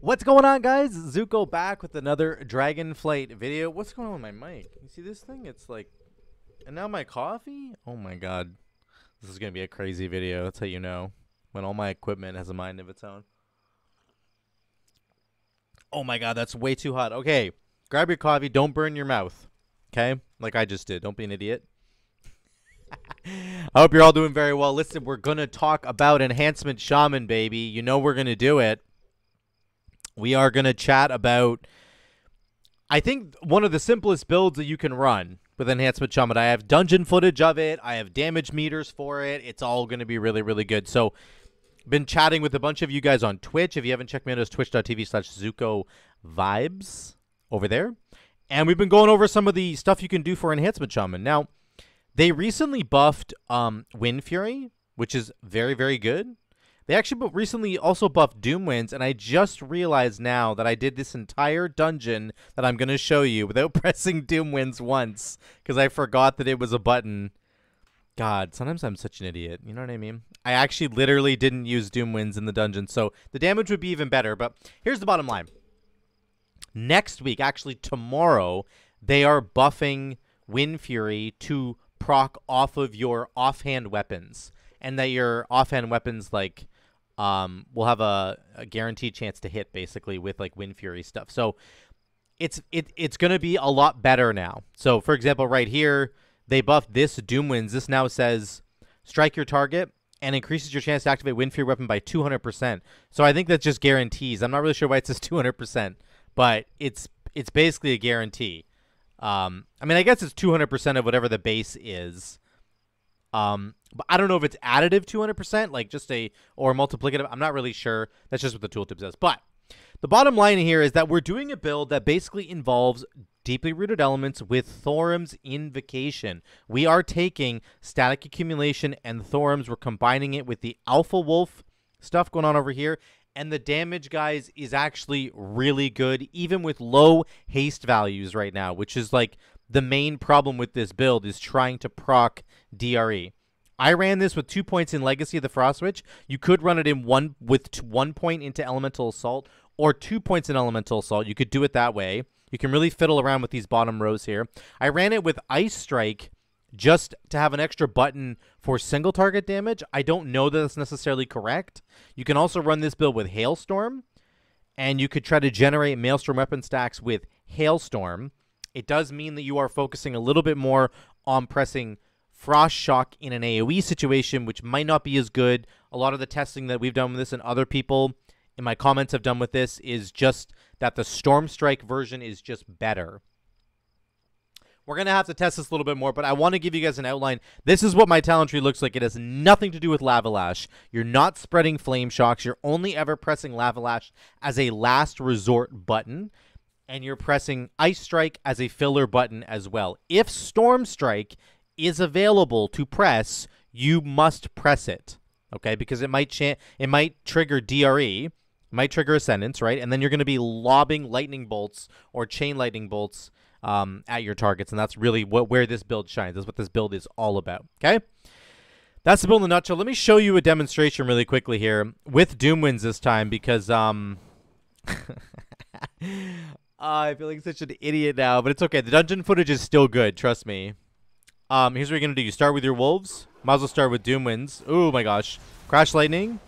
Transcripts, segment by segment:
What's going on, guys? Zuko back with another Dragonflight video. What's going on with my mic? You see this thing? It's like... And now my coffee? Oh my god. This is going to be a crazy video. That's how you know. When all my equipment has a mind of its own. Oh my god, that's way too hot. Okay, grab your coffee. Don't burn your mouth. Okay? Like I just did. Don't be an idiot. I hope you're all doing very well. Listen, we're going to talk about Enhancement Shaman, baby. You know we're going to do it. We are going to chat about, I think, one of the simplest builds that you can run with Enhancement Shaman. I have dungeon footage of it. I have damage meters for it. It's all going to be really, really good. So, been chatting with a bunch of you guys on Twitch. If you haven't checked me out, it's twitch.tv/ZukoVibes over there. And we've been going over some of the stuff you can do for Enhancement Shaman. Now, they recently buffed Wind Fury, which is very, very good. They actually recently also buffed Doom Winds, and I just realized now that I did this entire dungeon that I'm going to show you without pressing Doom Winds once, because I forgot that it was a button. God, sometimes I'm such an idiot. You know what I mean? I actually literally didn't use Doom Winds in the dungeon, so the damage would be even better. But here's the bottom line. Next week, actually tomorrow, they are buffing Wind Fury to proc off of your offhand weapons, and that your offhand weapons, like... will have a guaranteed chance to hit, basically, with like Wind Fury stuff. So it's going to be a lot better now. So for example, right here, they buffed this Doom Winds. This now says strike your target and increases your chance to activate Wind Fury weapon by 200%. So I think that just guarantees. I'm not really sure why it says 200%, but it's basically a guarantee. I mean, I guess it's 200% of whatever the base is. But I don't know if it's additive 200%, like just or multiplicative. I'm not really sure. That's just what the tooltip says. But the bottom line here is that we're doing a build that basically involves deeply rooted elements with Thorim's Invocation. We are taking static accumulation and Thorim's. We're combining it with the Alpha Wolf stuff going on over here. And the damage, guys, is actually really good, even with low haste values right now, which is like the main problem with this build is trying to proc DRE. I ran this with 2 points in Legacy of the Frost Witch. You could run it in with 1 point into Elemental Assault or 2 points in Elemental Assault. You could do it that way. You can really fiddle around with these bottom rows here. I ran it with Ice Strike just to have an extra button for single target damage. I don't know that that's necessarily correct. You can also run this build with Hailstorm, and you could try to generate Maelstrom weapon stacks with Hailstorm. It does mean that you are focusing a little bit more on pressing Frost Shock in an AoE situation, which might not be as good. A lot of the testing that we've done with this and other people in my comments have done with this is just that the Storm Strike version is just better. We're going to have to test this a little bit more, but I want to give you guys an outline. This is what my talent tree looks like. It has nothing to do with Lava Lash. You're not spreading Flame Shocks. You're only ever pressing Lava Lash as a last resort button, and you're pressing Ice Strike as a filler button as well. If Storm Strike is available to press, you must press it, okay? Because it might trigger DRE, it might trigger Ascendance, right? And then you're going to be lobbing lightning bolts or chain lightning bolts at your targets, and that's really where this build shines. That's what this build is all about, okay? That's the build in a nutshell. Let me show you a demonstration really quickly here with Doom Winds this time because I feel like such an idiot now, but it's okay. The dungeon footage is still good, trust me. Here's what you're going to do. You start with your wolves. Might as well start with Doom Winds. Oh my gosh. Crash Lightning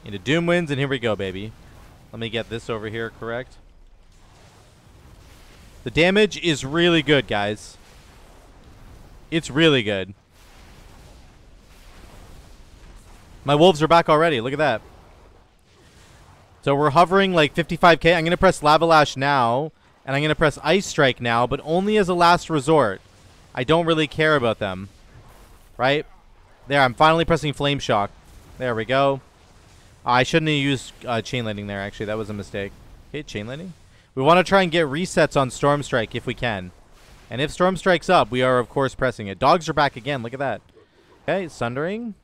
into Doom Winds, and here we go, baby. Let me get this over here correct. The damage is really good, guys. It's really good. My wolves are back already. Look at that. So we're hovering like 55k. I'm going to press Lava Lash now, and I'm going to press Ice Strike now, but only as a last resort. I don't really care about them. Right? There, I'm finally pressing Flame Shock. There we go. I shouldn't have used Chain Lightning there, actually. That was a mistake. Okay, Chain Lightning. We want to try and get resets on Storm Strike if we can. And if Storm Strike's up, we are, of course, pressing it. Dogs are back again. Look at that. Okay, Sundering.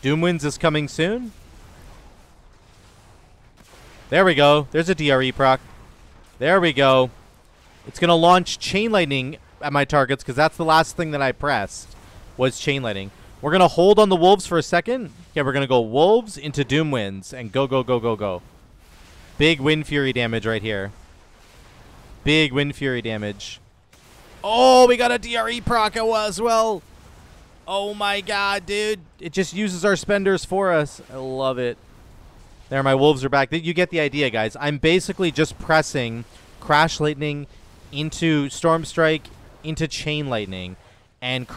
Doom Winds is coming soon. There we go. There's a DRE proc. There we go. It's going to launch Chain Lightning at my targets because that's the last thing that I pressed was Chain Lightning. We're going to hold on the wolves for a second. Okay, we're going to go wolves into Doom Winds and go, go, go, go, go. Big Wind Fury damage right here. Big Wind Fury damage. Oh, we got a DRE proc as well. Oh my god, dude. It just uses our spenders for us. I love it. There, my wolves are back. You get the idea, guys. I'm basically just pressing Crash Lightning into Storm Strike into Chain Lightning. And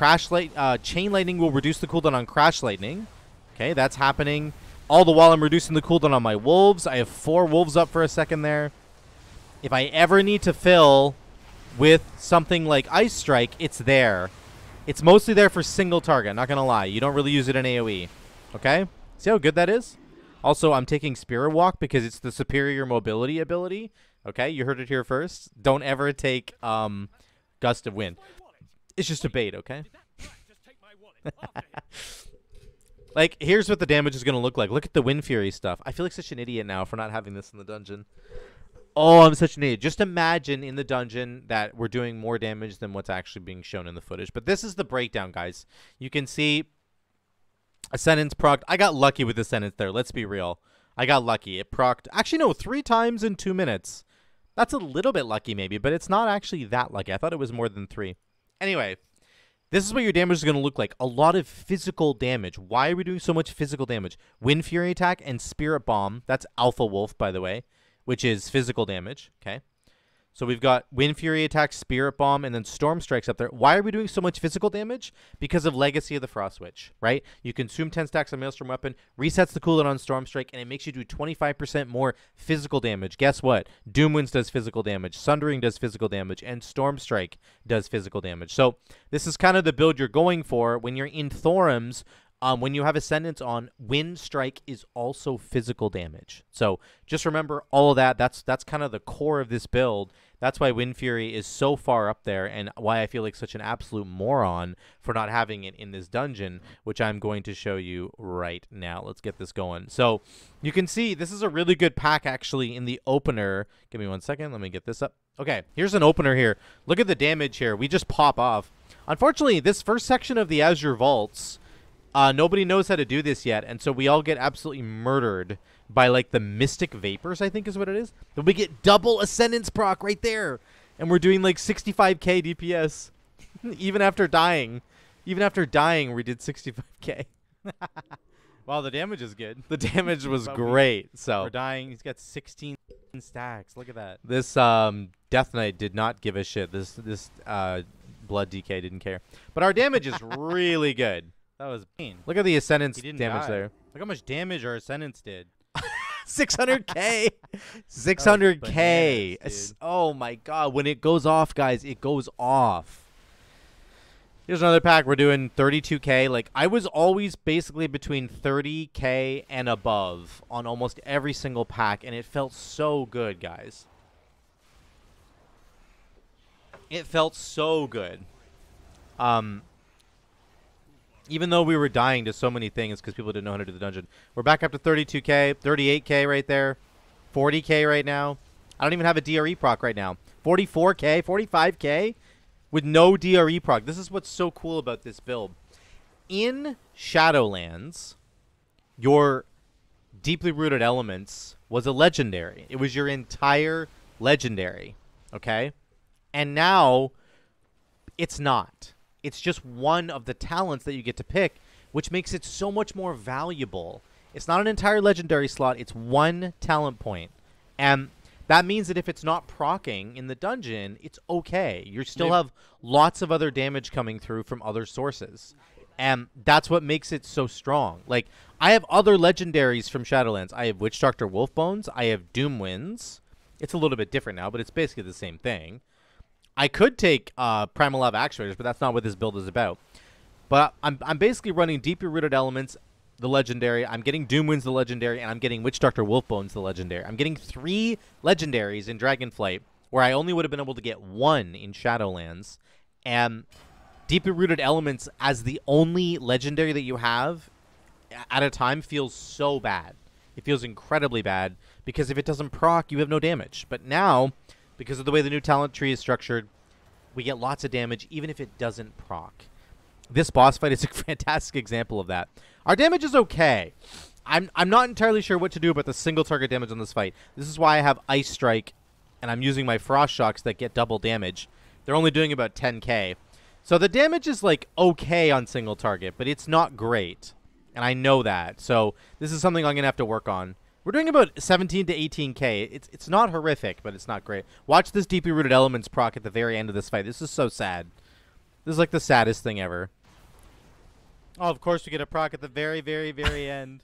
Chain Lightning will reduce the cooldown on Crash Lightning. Okay, that's happening. All the while I'm reducing the cooldown on my wolves. I have 4 wolves up for a second there. If I ever need to fill with something like Ice Strike, it's there. It's mostly there for single target, not going to lie. You don't really use it in AoE. Okay? See how good that is? Also, I'm taking Spirit Walk because it's the superior mobility ability. Okay? You heard it here first. Don't ever take Gust of Wind. It's just a bait, okay? Like, here's what the damage is going to look like. Look at the Wind Fury stuff. I feel like such an idiot now for not having this in the dungeon. Oh, I'm such an idiot. Just imagine in the dungeon that we're doing more damage than what's actually being shown in the footage. But this is the breakdown, guys. You can see Ascendance procced. I got lucky with Ascendance there. Let's be real. I got lucky. It procced. Actually, no, 3 times in 2 minutes. That's a little bit lucky maybe, but it's not actually that lucky. I thought it was more than 3. Anyway, this is what your damage is going to look like. A lot of physical damage. Why are we doing so much physical damage? Wind Fury attack and Spirit Bomb. That's Alpha Wolf, by the way, which is physical damage. Okay. So we've got Wind Fury attack, Spirit Bomb, and then Storm Strikes up there. Why are we doing so much physical damage? Because of Legacy of the Frost Witch, right? You consume 10 stacks of Maelstrom Weapon, resets the cooldown on Storm Strike, and it makes you do 25% more physical damage. Guess what? Doomwinds does physical damage, Sundering does physical damage, and Storm Strike does physical damage. So this is kind of the build you're going for when you're in Thorims. When you have Ascendance on, Wind Strike is also physical damage. So just remember all of that. That's kind of the core of this build. That's why Wind Fury is so far up there and why I feel like such an absolute moron for not having it in this dungeon, which I'm going to show you right now. Let's get this going. So you can see this is a really good pack actually in the opener. Give me 1 second. Let me get this up. Okay, here's an opener here. Look at the damage here. We just pop off. Unfortunately, this first section of the Azure Vaults, nobody knows how to do this yet, and so we all get absolutely murdered by, like, the Mystic Vapors, I think is what it is. But we get double Ascendance proc right there, and we're doing, like, 65k DPS, even after dying. Even after dying, we did 65k. Wow, the damage is good. The damage was great. So we're dying. He's got 16 stacks. Look at that. This Death Knight did not give a shit. This Blood DK didn't care. But our damage is really good. That was mean. Look at the Ascendance damage there. Look how much damage our Ascendance did. 600k. 600k. Oh my god. When it goes off, guys, it goes off. Here's another pack. We're doing 32k. Like, I was always basically between 30k and above on almost every single pack, and it felt so good, guys. It felt so good. Even though we were dying to so many things because people didn't know how to do the dungeon. We're back up to 32k, 38k right there, 40k right now. I don't even have a DRE proc right now. 44k, 45k with no DRE proc. This is what's so cool about this build. In Shadowlands, your Deeply Rooted Elements was a legendary. It was your entire legendary, okay? And now it's not. It's just one of the talents that you get to pick, which makes it so much more valuable. It's not an entire legendary slot. It's one talent point. And that means that if it's not proccing in the dungeon, it's okay. You still have lots of other damage coming through from other sources. And that's what makes it so strong. Like, I have other legendaries from Shadowlands. I have Witch Doctor Wolfbones. I have Doomwinds. It's a little bit different now, but it's basically the same thing. I could take Primal Lava Actuators, but that's not what this build is about. But I'm basically running Deeply Rooted Elements, the legendary. I'm getting Doomwinds, the legendary, and I'm getting Witch Doctor Wolfbones, the legendary. I'm getting 3 legendaries in Dragonflight, where I only would have been able to get 1 in Shadowlands. And Deeply Rooted Elements as the only legendary that you have at a time feels so bad. It feels incredibly bad, because if it doesn't proc, you have no damage. But now, because of the way the new talent tree is structured, we get lots of damage even if it doesn't proc. This boss fight is a fantastic example of that. Our damage is okay. I'm not entirely sure what to do about the single target damage on this fight. This is why I have Ice Strike, and I'm using my Frost Shocks that get double damage. They're only doing about 10k. So the damage is like okay on single target, but it's not great. And I know that. So this is something I'm going to have to work on. We're doing about 17 to 18k. It's not horrific, but it's not great. Watch this Deeply Rooted Elements proc at the very end of this fight. This is so sad. This is like the saddest thing ever. Oh, of course we get a proc at the very, very, very end.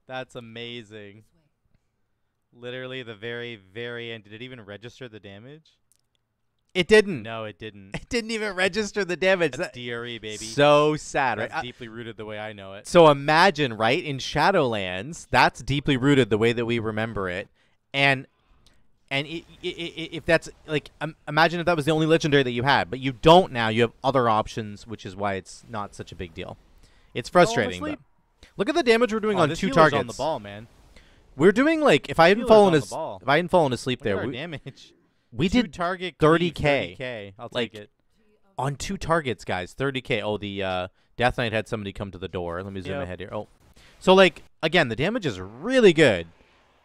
That's amazing. Literally the very, very end. Did it even register the damage? It didn't. No, it didn't. It didn't even register the damage. That's DRE, baby. So sad, right? That's deeply rooted the way I know it. So imagine, right, in Shadowlands, that's deeply rooted the way that we remember it. And if that's, like, imagine if that was the only legendary that you had. But you don't now. You have other options, which is why it's not such a big deal. It's frustrating. But look at the damage we're doing on 2 targets. On the ball, man. We're doing, like, if I hadn't fallen asleep there, damage. We did target 30k. I'll take it. On 2 targets, guys, 30k. Oh, the Death Knight had somebody come to the door. Let me zoom ahead here. Oh, so like again, the damage is really good,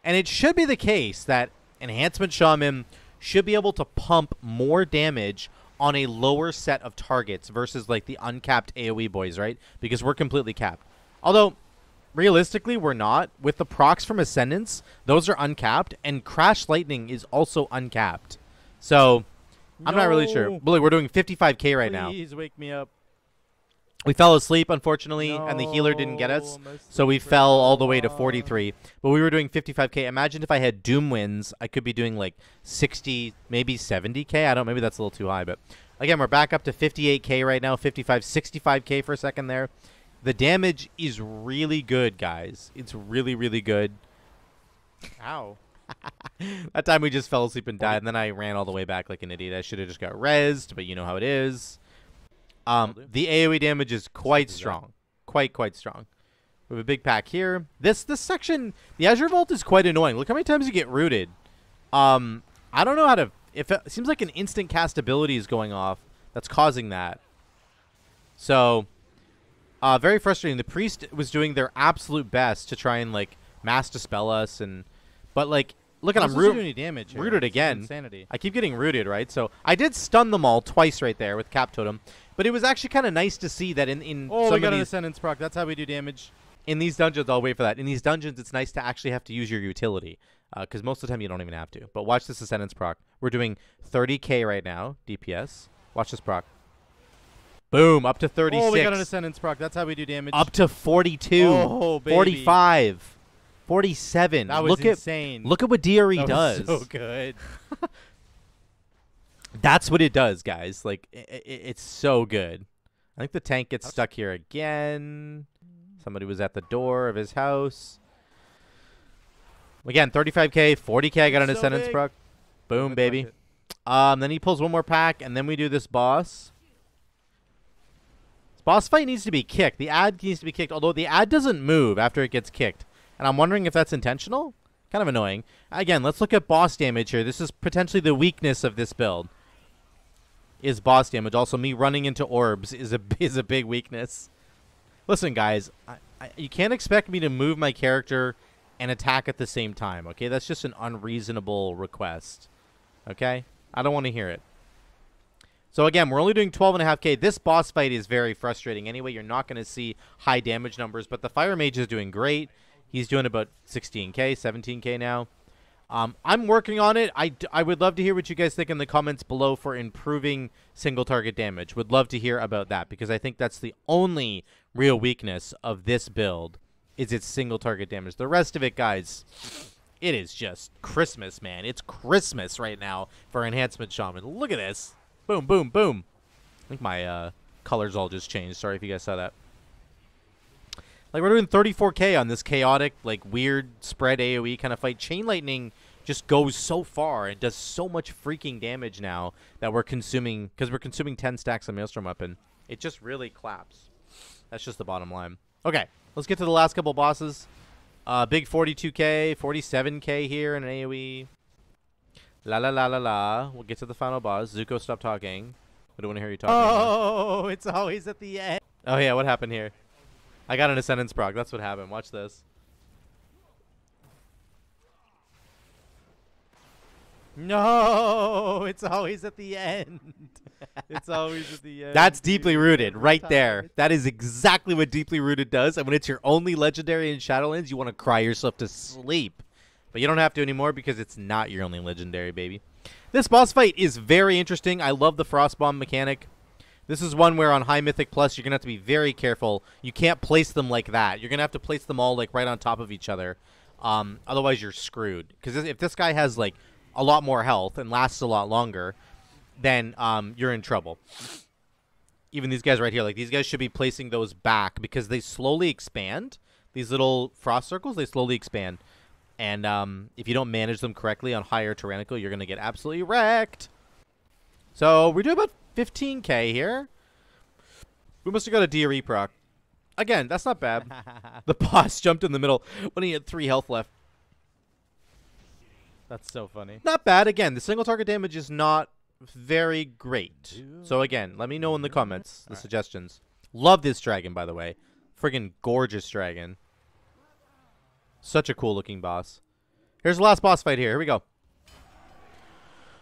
and it should be the case that Enhancement Shaman should be able to pump more damage on a lower set of targets versus like the uncapped AOE boys, right? Because we're completely capped. Although realistically, we're not. With the procs from Ascendance, those are uncapped, and Crash Lightning is also uncapped. So, I'm not really sure. But look, we're doing 55k right now. Please wake me up. We fell asleep, unfortunately, and the healer didn't get us, so we fell all the way to 43. But we were doing 55k. Imagine if I had Doom wins, I could be doing like 60, maybe 70k. I don't know, maybe that's a little too high. But again, we're back up to 58k right now, 55, 65k for a second there. The damage is really good, guys. It's really, really good. Ow. That time we just fell asleep and died, and then I ran all the way back like an idiot. I should have just got rezzed, but you know how it is. The AoE damage is quite strong. Quite strong. We have a big pack here. This section, the Azure Vault is quite annoying. Look how many times you get rooted. I don't know how to... It seems like an instant cast ability is going off that's causing that. So... very frustrating. The priest was doing their absolute best to try and like mass dispel us, but like, look at I'm rooted again. Insanity. I keep getting rooted, right? So I did stun them all twice right there with Cap Totem, but it was actually kind of nice to see that in some we got an Ascendance proc. That's how we do damage in these dungeons. I'll wait for that. In these dungeons, it's nice to actually have to use your utility because most of the time you don't even have to. But watch this Ascendance proc. We're doing 30k right now, DPS. Watch this proc. Boom, up to 36. Oh, we got an Ascendance proc. That's how we do damage. Up to 42. Oh, baby. 45. 47. That was insane. Look at what DRE does. So good. That's what it does, guys. Like, it's so good. I think the tank gets stuck here again. Somebody was at the door of his house. Again, 35k, 40k. I got an Ascendance proc. Boom, baby. Then he pulls one more pack, and then we do this boss. Boss fight needs to be kicked. The ad needs to be kicked, although the ad doesn't move after it gets kicked. And I'm wondering if that's intentional. Kind of annoying. Again, let's look at boss damage here. This is potentially the weakness of this build. Is boss damage. Also, me running into orbs is a big weakness. Listen, guys. You can't expect me to move my character and attack at the same time, okay? That's just an unreasonable request. Okay? I don't want to hear it. So again, we're only doing 12.5k. This boss fight is very frustrating. Anyway, you're not going to see high damage numbers, but the Fire Mage is doing great. He's doing about 16k, 17k now. I'm working on it. I would love to hear what you guys think in the comments below for improving single target damage. Would love to hear about that because I think that's the only real weakness of this build is its single target damage. The rest of it, guys, it is just Christmas, man. It's Christmas right now for Enhancement Shaman. Look at this. Boom, boom, boom. I think my colors all just changed. Sorry if you guys saw that. Like, we're doing 34k on this chaotic, like, weird spread AoE kind of fight. Chain Lightning just goes so far and does so much freaking damage now that we're consuming, because we're consuming 10 stacks of Maelstrom Weapon. It just really claps. That's just the bottom line. Okay, let's get to the last couple bosses. Big 42k, 47k here in an AoE. La la la la la. We'll get to the final boss. Zuko, stop talking. I don't want to hear you talking. Oh, it's always at the end. Oh, yeah, what happened here? I got an Ascendance proc. That's what happened. Watch this. No, it's always at the end. It's always at the end. That's deeply rooted right there. That is exactly what deeply rooted does. And when it's your only legendary in Shadowlands, you want to cry yourself to sleep. But you don't have to anymore because it's not your only legendary, baby. This boss fight is very interesting. I love the Frost Bomb mechanic. This is one where on High Mythic Plus, you're going to have to be very careful. You can't place them like that. You're going to have to place them all like right on top of each other. Otherwise, you're screwed. Because if this guy has like a lot more health and lasts a lot longer, then you're in trouble. Even these guys right here, like these guys should be placing those back because they slowly expand. These little frost circles, they slowly expand. And if you don't manage them correctly on higher Tyrannical, you're going to get absolutely wrecked. So we're doing about 15k here. We must have got a DRE proc. Again, that's not bad. The boss jumped in the middle when he had 3 health left. That's so funny. Not bad. Again, the single target damage is not very great. So again, let me know in the comments the suggestions. Love this dragon, by the way. Friggin' gorgeous dragon. Such a cool looking boss. Here's the last boss fight here. Here we go.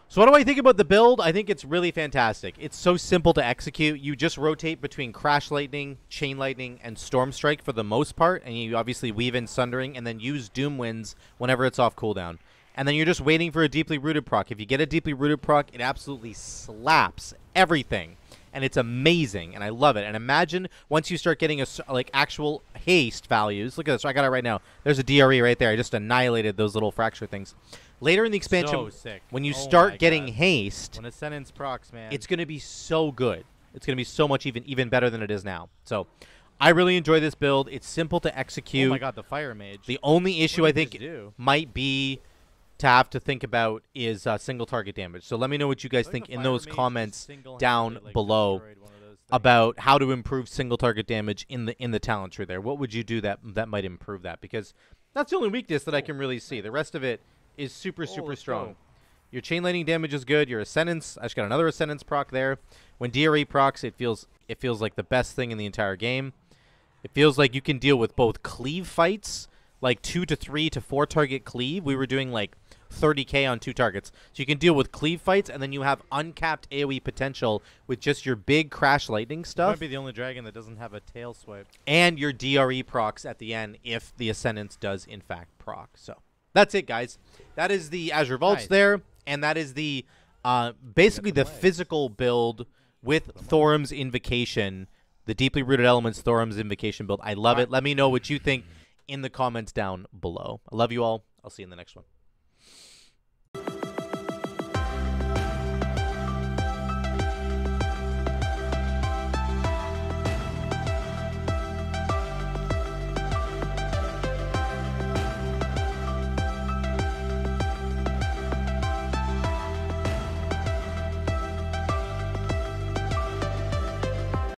So what do I think about the build? I think it's really fantastic. It's so simple to execute. You just rotate between Crash Lightning, Chain Lightning, and Storm Strike for the most part. And you obviously weave in Sundering and then use Doom Winds whenever it's off cooldown. And then you're just waiting for a Deeply Rooted proc. If you get a Deeply Rooted proc, it absolutely slaps everything. And it's amazing, and I love it. And imagine once you start getting like actual haste values. Look at this. I got it right now. There's a DRE right there. I just annihilated those little fracture things. Later in the expansion, when you start getting haste, when Ascendance procs, man, it's going to be so good. It's going to be so much even better than it is now. So I really enjoy this build. It's simple to execute. Oh my god, the Fire Mage. The only issue I think might be to have to think about is single target damage. So let me know what you guys think in those comments down below about how to improve single target damage in the talent tree there. What would you do that might improve that? Because that's the only weakness that I can really see. The rest of it is super strong. Your chain lightning damage is good. Your Ascendance, I just got another Ascendance proc there. When DRE procs, it feels like the best thing in the entire game. It feels like you can deal with both cleave fights, like 2 to 3 to 4 target cleave. We were doing like 30k on 2 targets. So you can deal with cleave fights, and then you have uncapped AoE potential with just your big Crash Lightning stuff. You might be the only dragon that doesn't have a tail swipe. And your DRE procs at the end if the Ascendance does in fact proc. So that's it, guys. That is the Azure Vaults there, and that is the basically the physical build with Thorim's Invocation, the Deeply Rooted Elements Thorim's Invocation build. I love it. Let me know what you think in the comments down below. I love you all. I'll see you in the next one.